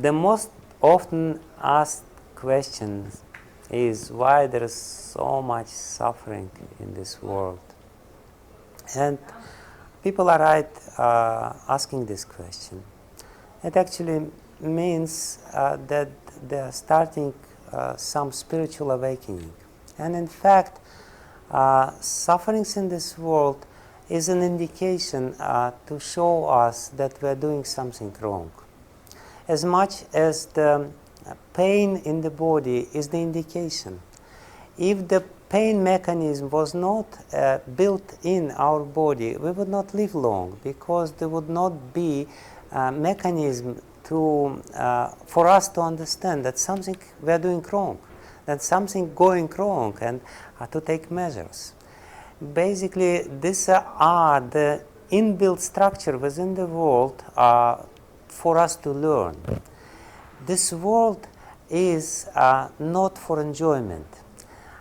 the most often asked question is why there is so much suffering in this world. And people are right asking this question. It actually means that they are starting some spiritual awakening. And in fact, sufferings in this world is an indication to show us that we are doing something wrong. As much as the pain in the body is the indication. If the pain mechanism was not built in our body, we would not live long, because there would not be a mechanism to, for us to understand that something we are doing wrong, that something going wrong, and to take measures. Basically, these are the inbuilt structure within the world for us to learn. This world is not for enjoyment.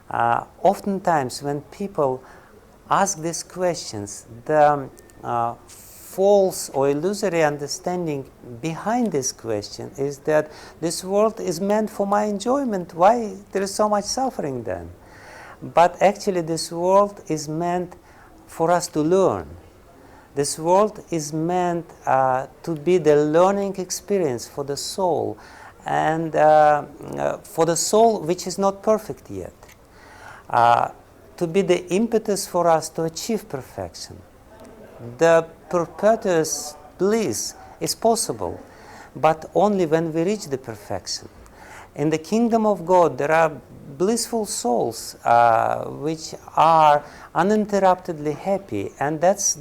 Oftentimes when people ask these questions, the false or illusory understanding behind this question is that this world is meant for my enjoyment. Why there is so much suffering then? But actually this world is meant for us to learn. This world is meant to be the learning experience for the soul, and for the soul which is not perfect yet. To be the impetus for us to achieve perfection. The perpetuous bliss is possible, but only when we reach the perfection. In the kingdom of God, there are blissful souls which are uninterruptedly happy, and that's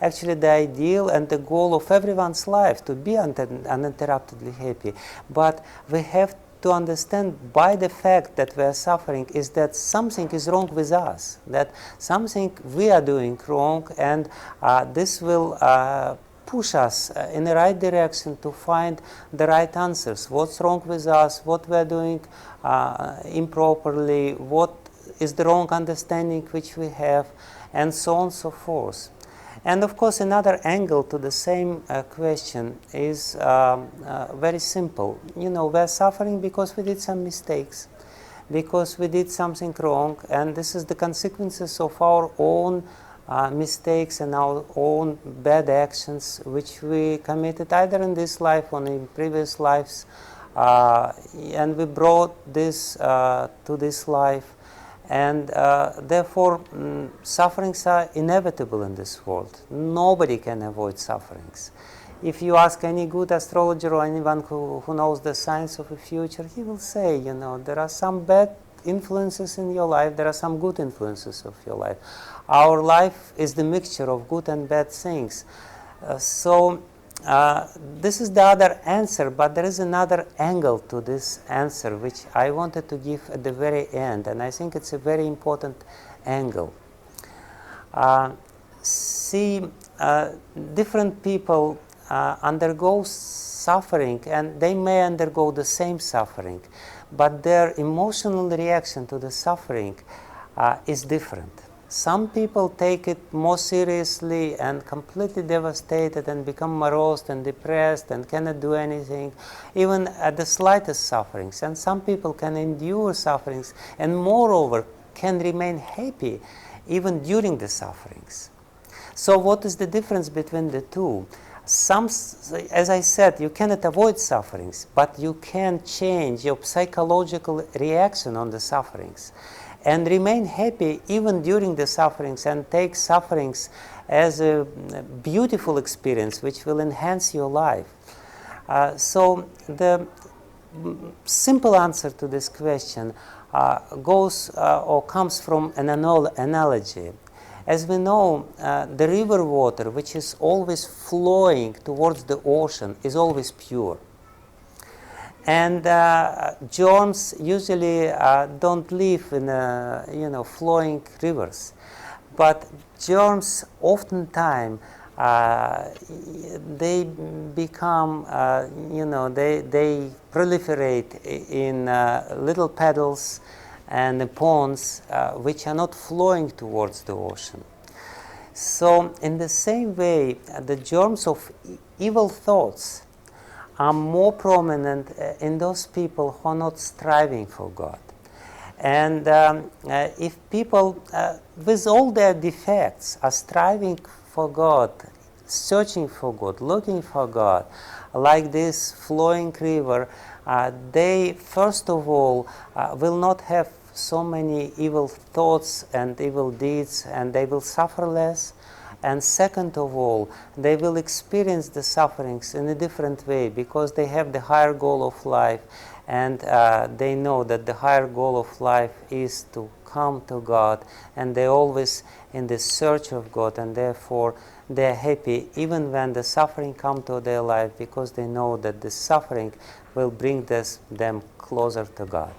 actually the ideal and the goal of everyone's life, to be uninterruptedly happy. But we have to understand, by the fact that we are suffering, is that something is wrong with us, that something we are doing wrong, and this will push us in the right direction to find the right answers. What's wrong with us, what we are doing improperly, what is the wrong understanding which we have, and so on and so forth. And of course, another angle to the same question is very simple. You know, we're suffering because we did some mistakes, because we did something wrong, and this is the consequences of our own mistakes and our own bad actions which we committed either in this life or in previous lives, and we brought this to this life. And therefore, sufferings are inevitable in this world. Nobody can avoid sufferings. If you ask any good astrologer or anyone who knows the science of the future, he will say, you know, there are some bad influences in your life, there are some good influences of your life. Our life is the mixture of good and bad things. This is the other answer, but there is another angle to this answer which I wanted to give at the very end, and I think it's a very important angle. Different people undergo suffering, and they may undergo the same suffering, but their emotional reaction to the suffering is different. Some people take it more seriously and completely devastated and become morose and depressed and cannot do anything, even at the slightest sufferings. And some people can endure sufferings and moreover can remain happy even during the sufferings. So what is the difference between the two? As I said, you cannot avoid sufferings, but you can change your psychological reaction on the sufferings and remain happy even during the sufferings, and take sufferings as a beautiful experience which will enhance your life. So the simple answer to this question comes from an analogy. As we know, the river water, which is always flowing towards the ocean, is always pure. And germs usually don't live in flowing rivers, but germs oftentimes they become they proliferate in little puddles and ponds which are not flowing towards the ocean. So in the same way, the germs of evil thoughts are more prominent in those people who are not striving for God. And if people, with all their defects, are striving for God, searching for God, looking for God, like this flowing river, they first of all will not have so many evil thoughts and evil deeds, and they will suffer less. And second of all, they will experience the sufferings in a different way, because they have the higher goal of life, and they know that the higher goal of life is to come to God, and they're always in the search of God, and therefore they're happy even when the suffering comes to their life, because they know that the suffering will bring them closer to God.